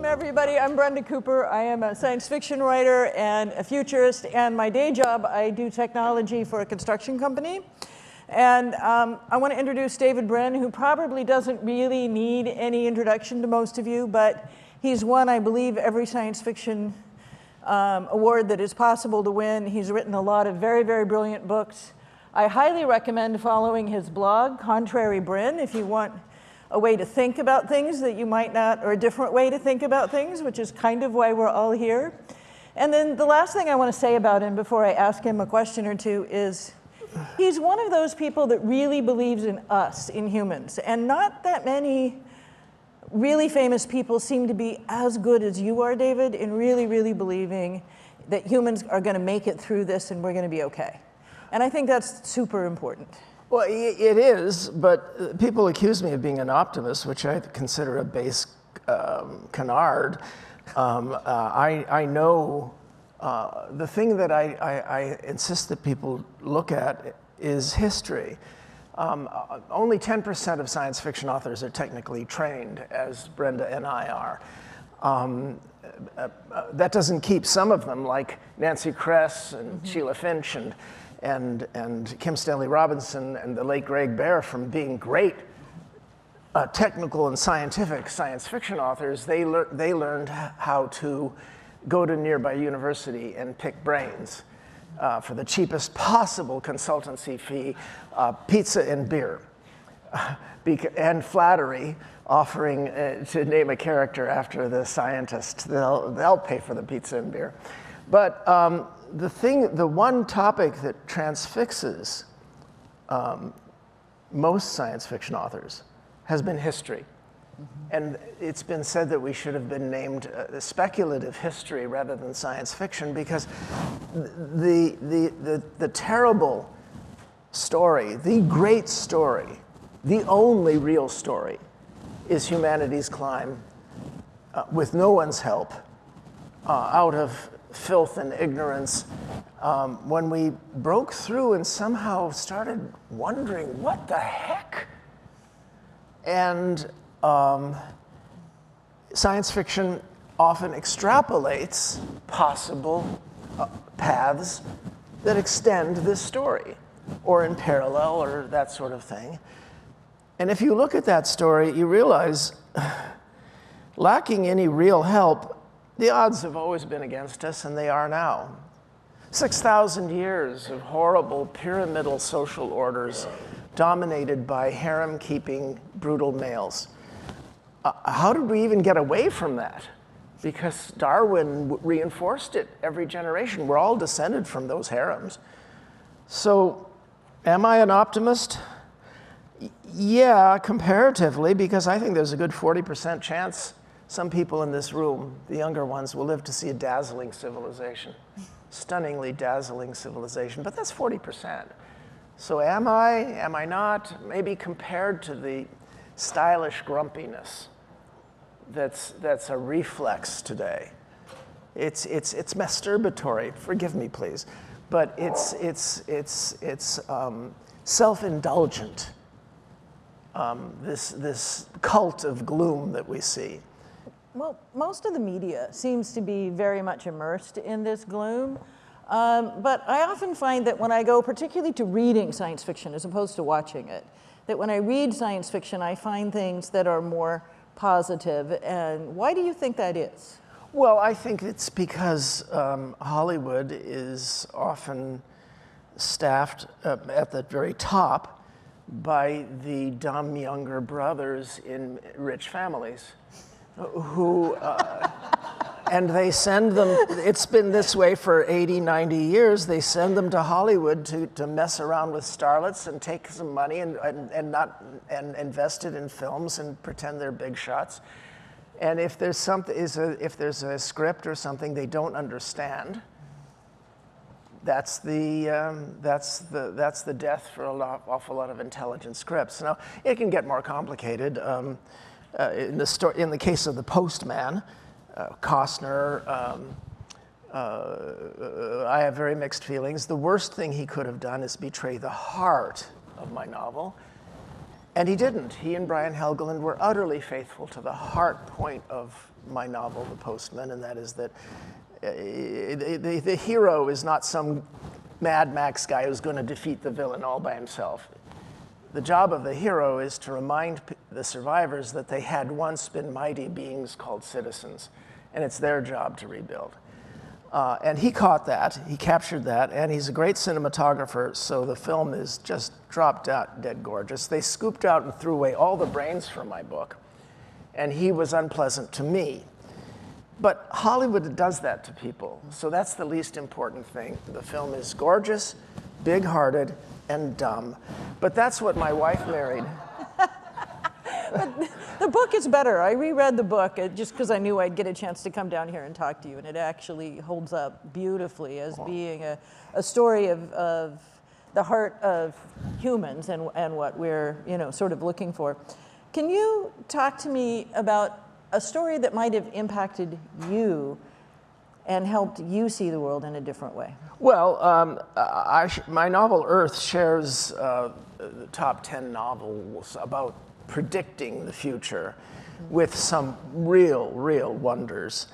everybody. I'm Brenda Cooper. I am a science fiction writer and a futurist, and my day job, I do technology for a construction company. And I want to introduce David Brin, who probably doesn't really need any introduction to most of you, but he's won, I believe, every science fiction award that is possible to win. He's written a lot of very, very brilliant books. I highly recommend following his blog, Contrary Brin, if you want a way to think about things that you might not, or a different way to think about things, which is kind of why we're all here. And then the last thing I want to say about him before I ask him a question or two is he's one of those people that really believes in us, in humans. And not that many really famous people seem to be as good as you are, David, in really, really believing that humans are going to make it through this and we're going to be okay. And I think that's super important. Well, it is, but people accuse me of being an optimist, which I consider a base canard. I know the thing that I insist that people look at is history. Only 10% of science fiction authors are technically trained, as Brenda and I are. That doesn't keep some of them, like Nancy Kress and Sheila Finch and Kim Stanley Robinson and the late Greg Bear, from being great technical and scientific science fiction authors. They learned how to go to nearby university and pick brains for the cheapest possible consultancy fee, pizza and beer, and flattery, offering to name a character after the scientist. They'll pay for the pizza and beer. But the one topic that transfixes most science fiction authors has been history. And it's been said that we should have been named speculative history rather than science fiction, because the terrible story, the great story, the only real story, is humanity's climb with no one's help out of filth and ignorance, when we broke through and somehow started wondering, what the heck? And science fiction often extrapolates possible paths that extend this story, or in parallel, or that sort of thing. And if you look at that story, you realize, lacking any real help, the odds have always been against us, and they are now. 6,000 years of horrible pyramidal social orders dominated by harem-keeping, brutal males. How did we even get away from that? Because Darwin reinforced it every generation. We're all descended from those harems. So, am I an optimist? Yeah, comparatively, because I think there's a good 40% chance some people in this room, the younger ones, will live to see a dazzling civilization, stunningly dazzling civilization, but that's 40%. So am I not? Maybe compared to the stylish grumpiness that's a reflex today. It's masturbatory, forgive me please, but it's self-indulgent, this cult of gloom that we see. Well, most of the media seems to be very much immersed in this gloom. But I often find that when I go, particularly to reading science fiction as opposed to watching it, that when I read science fiction, I find things that are more positive. And why do you think that is? Well, I think it's because Hollywood is often staffed at the very top by the dumb younger brothers in rich families who, and they send them, it's been this way for 80, 90 years, they send them to Hollywood to mess around with starlets and take some money and invest it in films and pretend they're big shots. And if there's if there's a script or something they don't understand, that's the death for awful lot of intelligent scripts. Now, it can get more complicated. In the case of The Postman, Costner, I have very mixed feelings. The worst thing he could have done is betray the heart of my novel. And he didn't. He and Brian Helgeland were utterly faithful to the heart point of my novel, The Postman, and that is that the hero is not some Mad Max guy who's going to defeat the villain all by himself. The job of the hero is to remind the survivors that they had once been mighty beings called citizens, and it's their job to rebuild. And he caught that, he captured that, and he's a great cinematographer, so the film is just dropped out dead gorgeous. They scooped out and threw away all the brains from my book, and he was unpleasant to me. But Hollywood does that to people, so that's the least important thing. The film is gorgeous, big-hearted, and dumb, but that's what my wife married. But the book is better. I reread the book just because I knew I'd get a chance to come down here and talk to you, and it actually holds up beautifully as being a story of the heart of humans and what we're sort of looking for. Can you talk to me about a story that might have impacted you and helped you see the world in a different way? Well, my novel Earth shares the top 10 novels about predicting the future with some real wonders.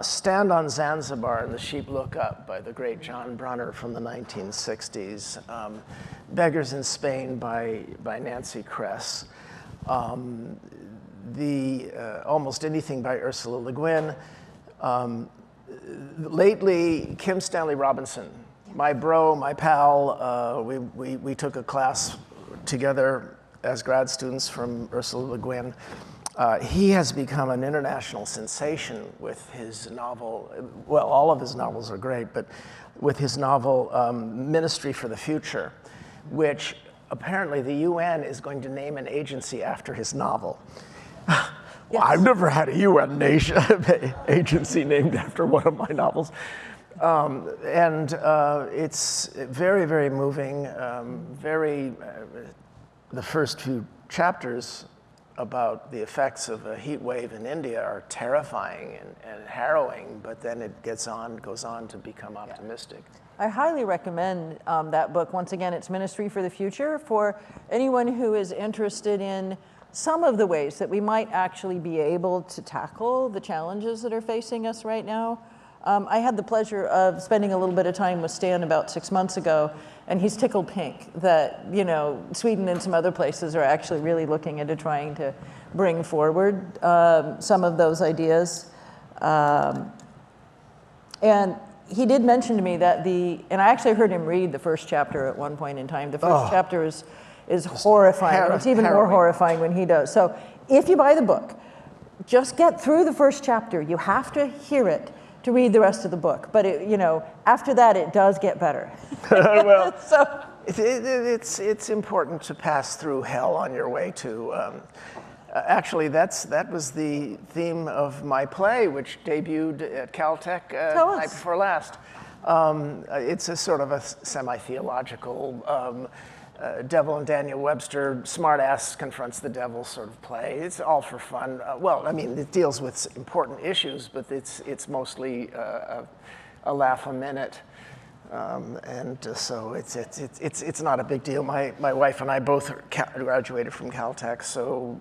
Stand on Zanzibar and the Sheep Look Up by the great John Brunner from the 1960s. Beggars in Spain by Nancy Kress. Almost Anything by Ursula Le Guin. Lately, Kim Stanley Robinson, my bro, my pal. We took a class together as grad students from Ursula Le Guin. He has become an international sensation with his novel. Well, all of his novels are great, but with his novel Ministry for the Future, which apparently the UN is going to name an agency after his novel. Yes. Well, I've never had a UN agency named after one of my novels. It's very moving, the first few chapters about the effects of a heat wave in India are terrifying and harrowing, but then it goes on to become optimistic. I highly recommend that book. Once again, it's Ministry for the Future for anyone who is interested in some of the ways that we might actually be able to tackle the challenges that are facing us right now. I had the pleasure of spending a little bit of time with Stan about 6 months ago, and he's tickled pink that Sweden and some other places are actually really looking into trying to bring forward some of those ideas. And he did mention to me that and I actually heard him read the first chapter at one point in time. The first chapter is horrifying. It's even more horrifying when he does. So if you buy the book, just get through the first chapter. You have to hear it to read the rest of the book. But after that, it does get better. Well, so it's important to pass through hell on your way to. Actually, that was the theme of my play, which debuted at Caltech night before last. It's a sort of a semi-theological Devil and Daniel Webster, smartass confronts the devil sort of play. It's all for fun. Well, I mean, it deals with important issues, but it's mostly a laugh a minute, so it's not a big deal. My wife and I both graduated from Caltech, so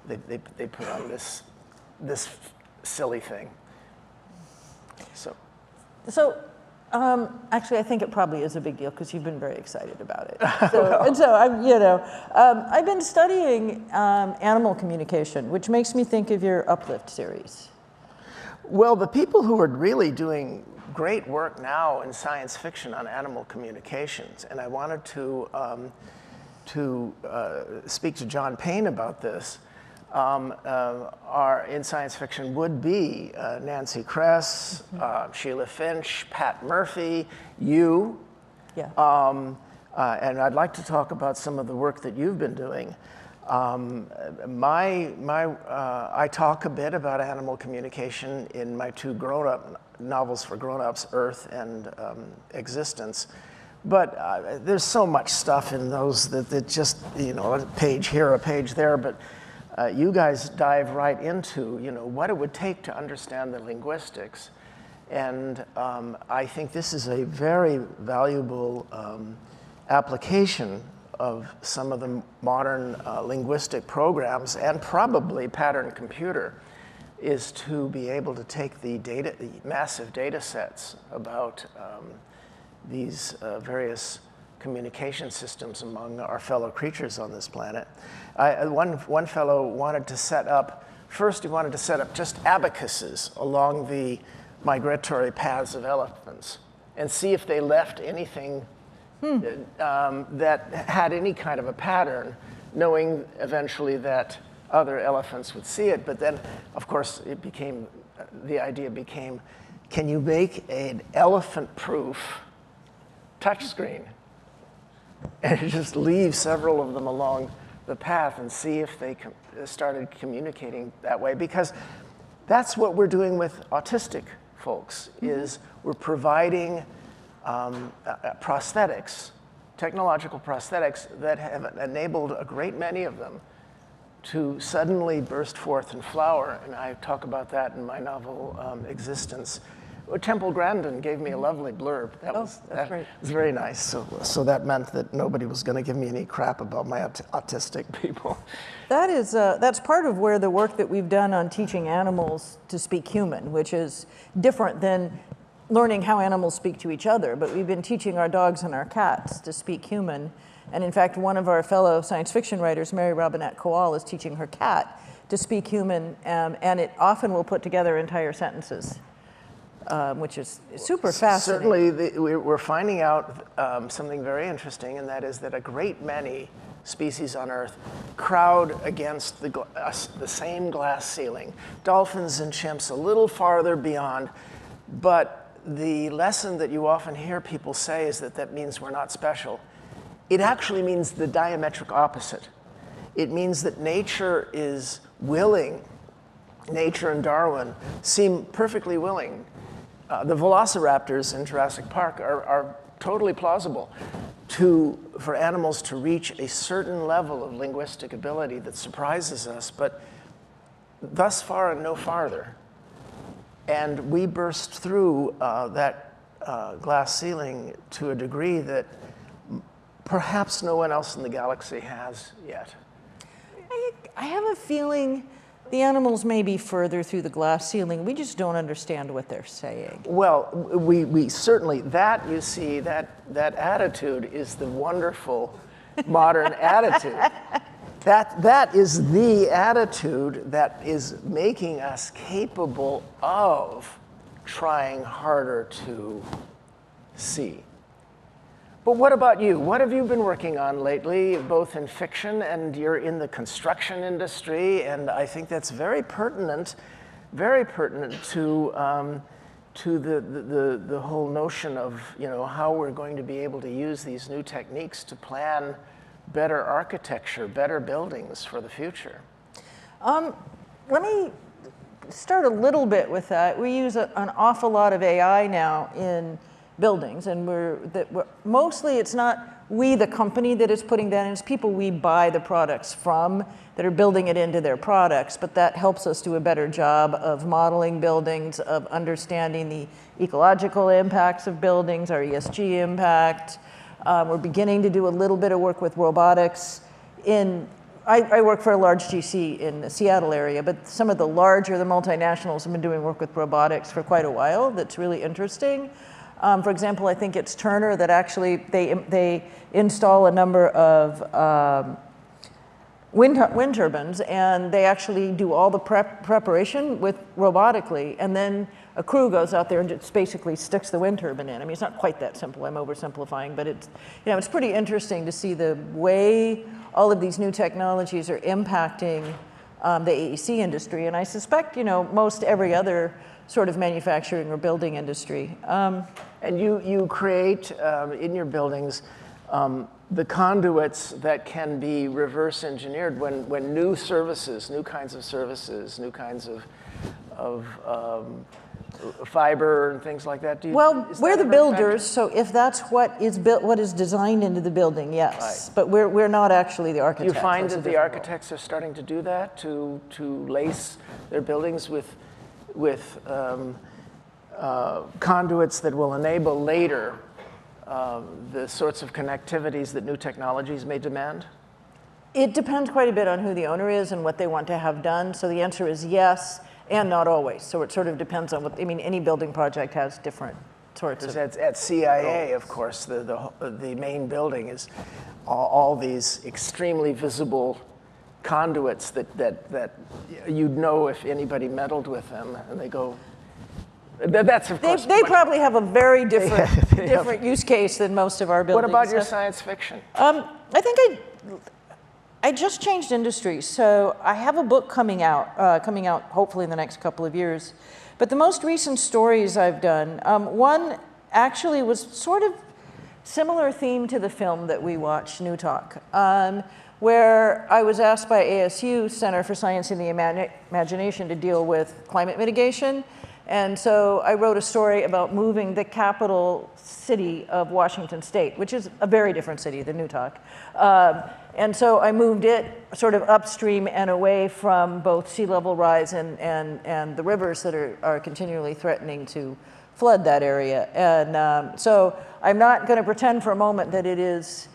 they put on this silly thing. So. Actually, I think it probably is a big deal because you've been very excited about it. I've been studying animal communication, which makes me think of your Uplift series. Well, the people who are really doing great work now in science fiction on animal communications, and I wanted to speak to John Payne about this, are in science fiction would be Nancy Kress, Sheila Finch, Pat Murphy, you. Yeah. And I'd like to talk about some of the work that you've been doing. I talk a bit about animal communication in my two grown-up novels for grown-ups, Earth and Existence. But there's so much stuff in those that just, a page here, a page there, but you guys dive right into, what it would take to understand the linguistics. And I think this is a very valuable application of some of the modern linguistic programs, and probably pattern computer, is to be able to take the massive data sets about these various communication systems among our fellow creatures on this planet. One fellow wanted to set up, first he wanted to set up just abacuses along the migratory paths of elephants and see if they left anything that had any kind of a pattern, knowing eventually that other elephants would see it. But then, of course, the idea became, can you make an elephant-proof touchscreen? And just leave several of them along the path and see if they started communicating that way. Because that's what we're doing with autistic folks, is we're providing prosthetics, technological prosthetics that have enabled a great many of them to suddenly burst forth and flower. And I talk about that in my novel, Existence. Temple Grandin gave me a lovely blurb. That was very nice. So that meant that nobody was going to give me any crap about my autistic people. That's part of where the work that we've done on teaching animals to speak human, which is different than learning how animals speak to each other. But we've been teaching our dogs and our cats to speak human. And in fact, one of our fellow science fiction writers, Mary Robinette Kowal, is teaching her cat to speak human, and it often will put together entire sentences. Which is super fascinating. Certainly, we're finding out something very interesting, and that is that a great many species on Earth crowd against the same glass ceiling. Dolphins and chimps a little farther beyond, but the lesson that you often hear people say is that that means we're not special. It actually means the diametric opposite. It means that nature is willing, nature and Darwin seem perfectly willing. The velociraptors in Jurassic Park are totally plausible for animals to reach a certain level of linguistic ability that surprises us, but thus far and no farther. And we burst through that glass ceiling to a degree that perhaps no one else in the galaxy has yet. I have a feeling the animals may be further through the glass ceiling. We just don't understand what they're saying. Well, we certainly, that you see, that attitude is the wonderful modern attitude. That is the attitude that is making us capable of trying harder to see. But what about you? What have you been working on lately, both in fiction and you're in the construction industry? And I think that's very pertinent to the whole notion of how we're going to be able to use these new techniques to plan better architecture, better buildings for the future. Let me start a little bit with that. We use an awful lot of AI now in buildings, and mostly it's not we, the company, that is putting that in. It's people we buy the products from that are building it into their products, but that helps us do a better job of modeling buildings, of understanding the ecological impacts of buildings, our ESG impact. We're beginning to do a little bit of work with robotics. I work for a large GC in the Seattle area, but some of the multinationals have been doing work with robotics for quite a while that's really interesting. For example, I think it's Turner that actually they install a number of wind turbines, and they actually do all the preparation with robotically, and then a crew goes out there and just basically sticks the wind turbine in. I mean, it's not quite that simple. I'm oversimplifying, but it's pretty interesting to see the way all of these new technologies are impacting the AEC industry, and I suspect most every other sort of manufacturing or building industry. And you create in your buildings the conduits that can be reverse engineered when new kinds of services, new kinds of fiber and things like that. We're the builders, so if that's what is built, what is designed into the building, yes. Right. But we're not actually the architects. You find that the architects are starting to do that, to lace their buildings with conduits that will enable later the sorts of connectivities that new technologies may demand? It depends quite a bit on who the owner is and what they want to have done. So the answer is yes, and not always. So it sort of depends on what, I mean, any building project has different sorts of. At CIA, of course, the main building is all these extremely visible conduits that you'd know if anybody meddled with them, and they go. That's of course. They probably have a very different use case than most of our buildings. What about your science fiction? I think I just changed industry, so I have a book coming out hopefully in the next couple of years. But the most recent stories I've done, one actually was sort of similar theme to the film that we watched, New Talk, where I was asked by ASU Center for Science and the Imagination to deal with climate mitigation. And so I wrote a story about moving the capital city of Washington State, which is a very different city than New Talk. And so I moved it sort of upstream and away from both sea level rise and the rivers that are continually threatening to flood that area. And so I'm not going to pretend for a moment that it is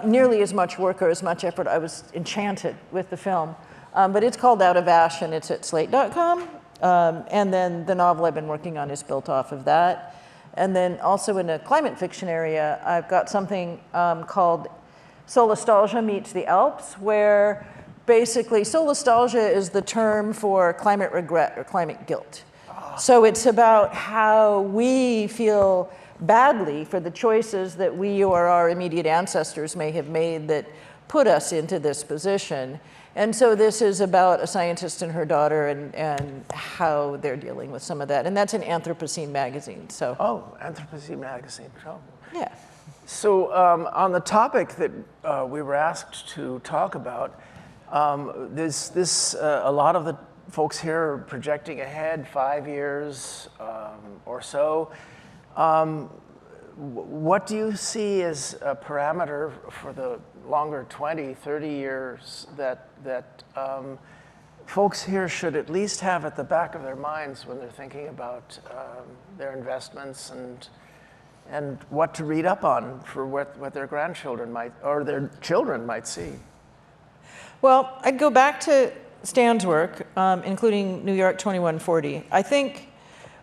nearly as much work or as much effort. I was enchanted with the film. But it's called Out of Ash, and it's at slate.com. And then the novel I've been working on is built off of that. And then also in the climate fiction area, I've got something called Solastalgia Meets the Alps, where basically solastalgia is the term for climate regret or climate guilt. So it's about how we feel badly for the choices that we or our immediate ancestors may have made that put us into this position. And so this is about a scientist and her daughter and how they're dealing with some of that. And that's in Anthropocene magazine. So. Oh, Anthropocene magazine. Oh. Yeah. So on the topic that we were asked to talk about, there's a lot of the folks here are projecting ahead 5 years or so. What do you see as a parameter for the longer 20, 30 years that folks here should at least have at the back of their minds when they're thinking about their investments and what to read up on for what their grandchildren might, or their children might see? Well, I'd go back to Stan's work, including New York 2140. I think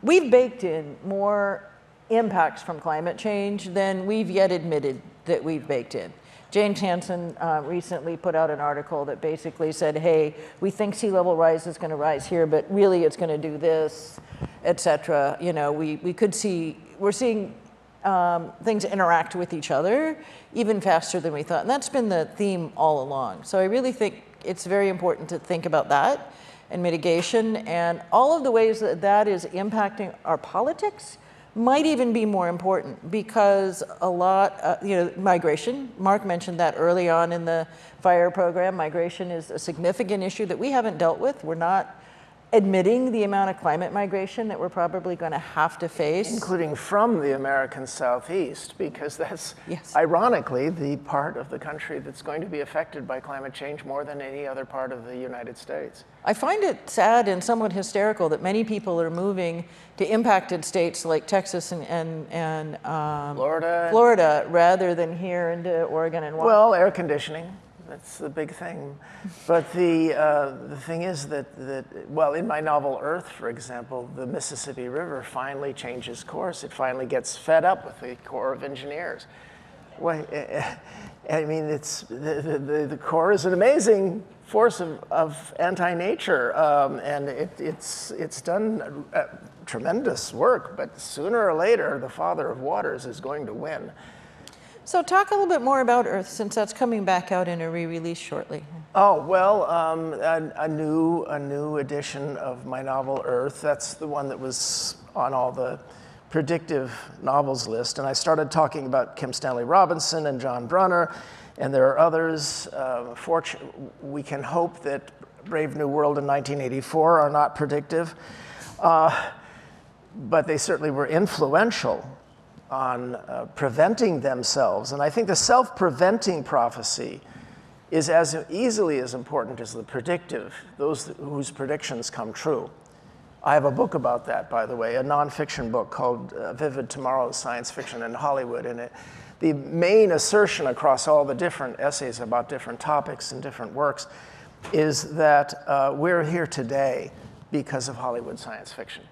we've baked in more impacts from climate change than we've yet admitted that we've baked in. James Hansen recently put out an article that basically said, hey, we think sea level rise is going to rise here, but really it's going to do this, et cetera. You know, we're seeing things interact with each other even faster than we thought. And that's been the theme all along. So I really think it's very important to think about that and mitigation, and all of the ways that that is impacting our politics might even be more important, because a lot, migration, Mark mentioned that early on in the fire program. Migration is a significant issue that we haven't dealt with. We're not admitting the amount of climate migration that we're probably going to have to face. Including from the American Southeast, because that's ironically the part of the country that's going to be affected by climate change more than any other part of the United States. I find it sad and somewhat hysterical that many people are moving to impacted states like Texas and Florida rather than here into Oregon and Washington. Well, air conditioning. That's the big thing. But the thing is that, well, in my novel Earth, for example, the Mississippi River finally changes course. It finally gets fed up with the Corps of Engineers. Well, I mean, the Corps is an amazing force of anti-nature, and it's done tremendous work, but sooner or later, the Father of Waters is going to win. So talk a little bit more about Earth, since that's coming back out in a re-release shortly. Oh, well, a new edition of my novel Earth. That's the one that was on all the predictive novels list. And I started talking about Kim Stanley Robinson and John Brunner, and there are others. We can hope that Brave New World in 1984 are not predictive, but they certainly were influential on preventing themselves. And I think the self-preventing prophecy is as easily as important as the predictive, those whose predictions come true. I have a book about that, by the way, a nonfiction book called Vivid Tomorrows, Science Fiction in Hollywood. And the main assertion across all the different essays about different topics and different works is that we're here today because of Hollywood science fiction.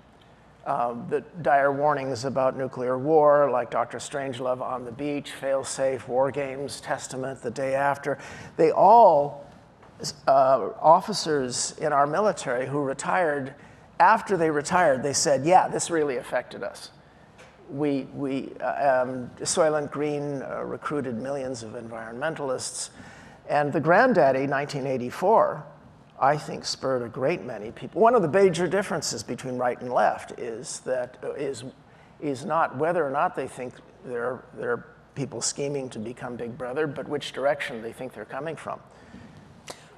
The dire warnings about nuclear war, like Dr. Strangelove on the Beach, Failsafe, War Games, Testament, The Day After, they all, officers in our military who retired, after they retired, they said, yeah, this really affected us. Soylent Green recruited millions of environmentalists, and the Granddaddy, 1984, I think spurred a great many people. One of the major differences between right and left is not whether or not they think there are people scheming to become Big Brother, but which direction they think they're coming from.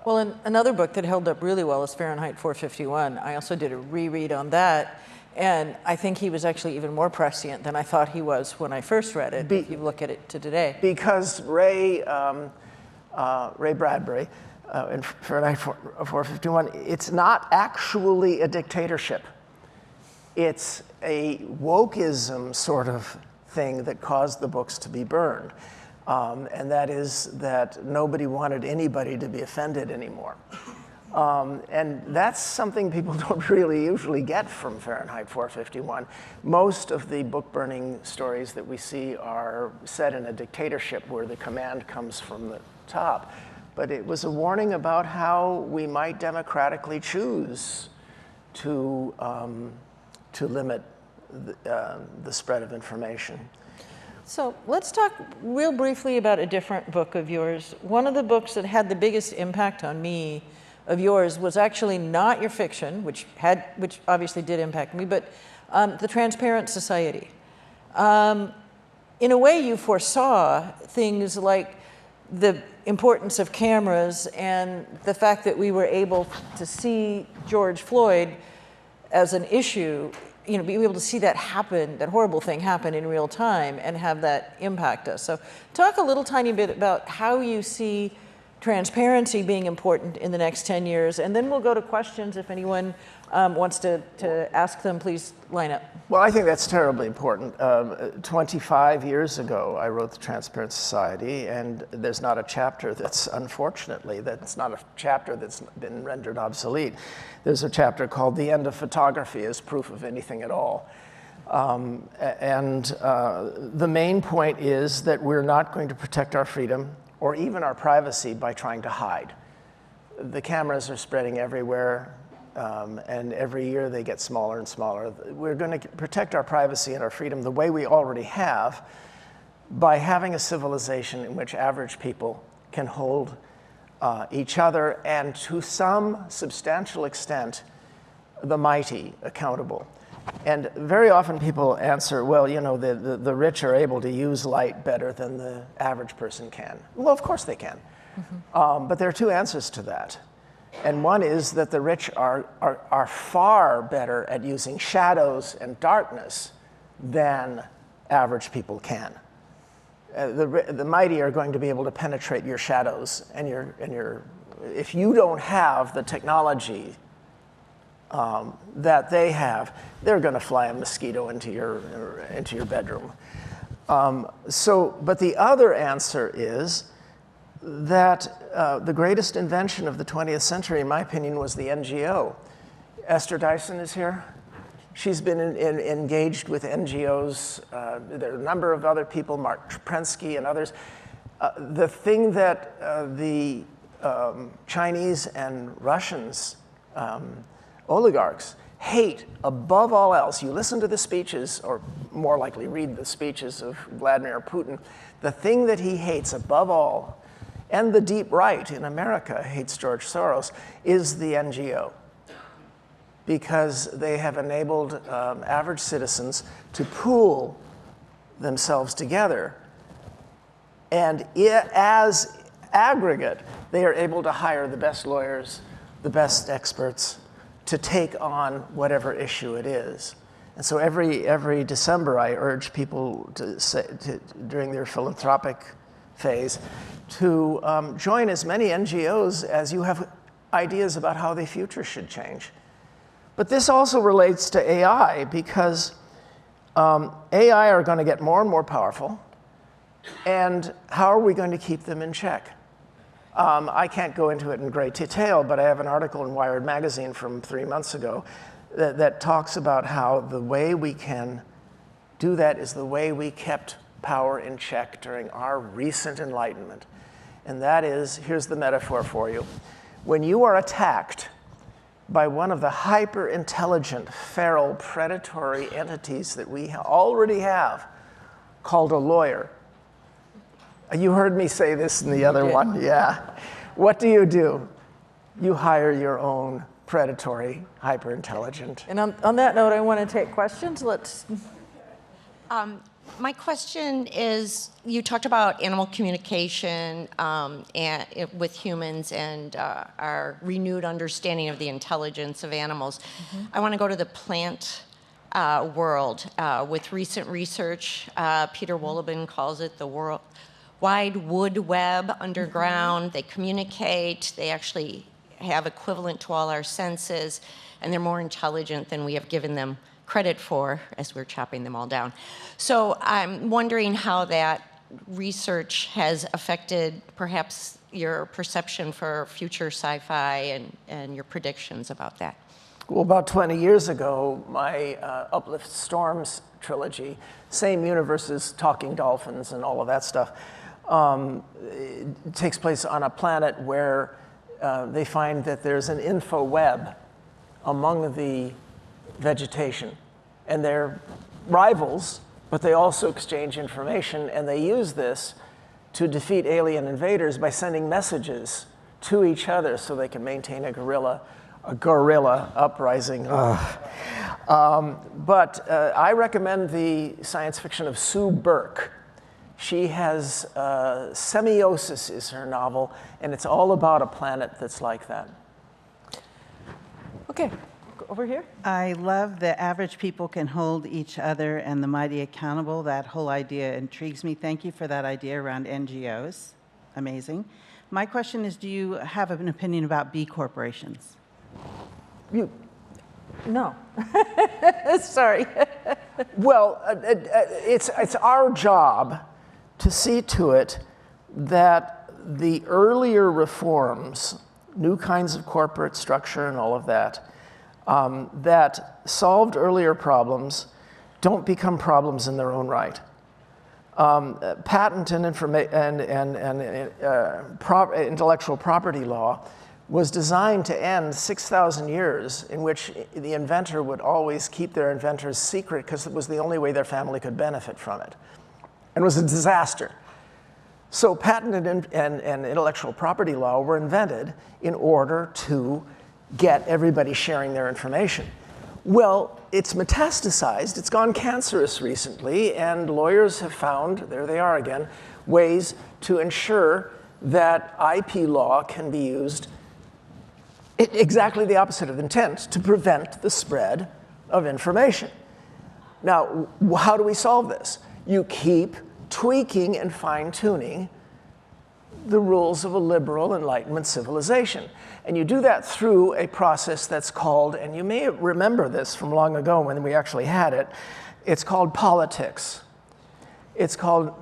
Well, another book that held up really well is Fahrenheit 451. I also did a reread on that, and I think he was actually even more prescient than I thought he was when I first read it, if you look at it to today. Because Ray Bradbury, in Fahrenheit 451, it's not actually a dictatorship. It's a wokeism sort of thing that caused the books to be burned. And that is that nobody wanted anybody to be offended anymore. And that's something people don't really usually get from Fahrenheit 451. Most of the book burning stories that we see are set in a dictatorship where the command comes from the top. But it was a warning about how we might democratically choose to limit the spread of information. So let's talk real briefly about a different book of yours. One of the books that had the biggest impact on me of yours was actually not your fiction, which obviously did impact me, but The Transparent Society. In a way, you foresaw things like the importance of cameras and the fact that we were able to see George Floyd as an issue, be able to see that happen, that horrible thing happen in real time and have that impact us. So talk a little tiny bit about how you see transparency being important in the next 10 years, and then we'll go to questions. If anyone wants to ask them, please line up. Well, I think that's terribly important. 25 years ago, I wrote The Transparent Society, and there's not a chapter that's not a chapter that's been rendered obsolete. There's a chapter called The End of Photography as Proof of Anything at All. The main point is that we're not going to protect our freedom or even our privacy by trying to hide. The cameras are spreading everywhere. And every year they get smaller and smaller. We're going to protect our privacy and our freedom the way we already have by having a civilization in which average people can hold each other and, to some substantial extent, the mighty accountable. And very often people answer, well, the rich are able to use light better than the average person can. Well, of course they can. Mm-hmm. But there are two answers to that. And one is that the rich are far better at using shadows and darkness than average people can. The mighty are going to be able to penetrate your shadows, and if you don't have the technology that they have, they're going to fly a mosquito into your bedroom. But the other answer is that the greatest invention of the 20th century, in my opinion, was the NGO. Esther Dyson is here. She's been engaged with NGOs. There are a number of other people, Mark Prensky and others. The thing that the Chinese and Russians, oligarchs, hate above all else, you listen to the speeches, or more likely read the speeches of Vladimir Putin, the thing that he hates above all, and the deep right in America hates George Soros, is the NGO. Because they have enabled average citizens to pool themselves together. And as aggregate, they are able to hire the best lawyers, the best experts, to take on whatever issue it is. And so every December, I urge people during their philanthropic phase to join as many NGOs as you have ideas about how the future should change. But this also relates to AI because AI are going to get more and more powerful. And how are we going to keep them in check? I can't go into it in great detail, but I have an article in Wired magazine from 3 months ago that talks about how the way we can do that is the way we kept power in check during our recent enlightenment. And that is, here's the metaphor for you. When you are attacked by one of the hyper-intelligent, feral, predatory entities that we already have, called a lawyer. You heard me say this in the other one, yeah. What do? You hire your own predatory, hyper-intelligent. And on that note, I want to take questions. Let's. My question is, you talked about animal communication with humans and our renewed understanding of the intelligence of animals. Mm-hmm. I want to go to the plant world. With recent research, Peter Wohlleben calls it the world wide wood web underground. Mm-hmm. They communicate. They actually have equivalent to all our senses, and they're more intelligent than we have given them credit for as we're chopping them all down. So I'm wondering how that research has affected perhaps your perception for future sci-fi and your predictions about that. Well, about 20 years ago, my Uplift Storms trilogy, same universe as Talking Dolphins and all of that stuff, it takes place on a planet where they find that there's an info web among the vegetation. And they're rivals, but they also exchange information, and they use this to defeat alien invaders by sending messages to each other so they can maintain a guerrilla uprising. But I recommend the science fiction of Sue Burke. She has Semiosis is her novel, and it's all about a planet that's like that. Okay, over here. I love the average people can hold each other and the mighty accountable. That whole idea intrigues me. Thank you for that idea around NGOs. Amazing. My question is, do you have an opinion about B corporations? No. Sorry. Well, it's our job to see to it that the earlier reforms, new kinds of corporate structure and all of that, that solved earlier problems don't become problems in their own right. Patent and intellectual property law was designed to end 6,000 years in which the inventor would always keep their inventor's secret because it was the only way their family could benefit from it. And it was a disaster. So patent and intellectual property law were invented in order to get everybody sharing their information. Well, it's metastasized, it's gone cancerous recently, and lawyers have found, there they are again, ways to ensure that IP law can be used exactly the opposite of intent, to prevent the spread of information. Now, how do we solve this? You keep tweaking and fine-tuning the rules of a liberal Enlightenment civilization. And you do that through a process that's called, and you may remember this from long ago when we actually had it, it's called politics. It's called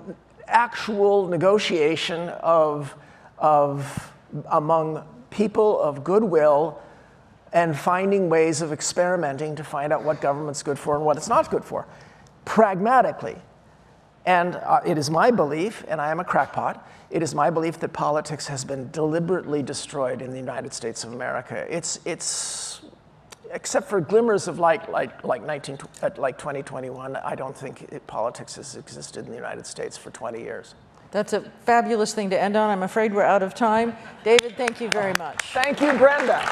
actual negotiation among people of goodwill and finding ways of experimenting to find out what government's good for and what it's not good for, pragmatically. And it is my belief, and I am a crackpot, it is my belief that politics has been deliberately destroyed in the United States of America. It's except for glimmers of light like 2021, I don't think politics has existed in the United States for 20 years. That's a fabulous thing to end on. I'm afraid we're out of time. David, thank you very much. Thank you, Brenda.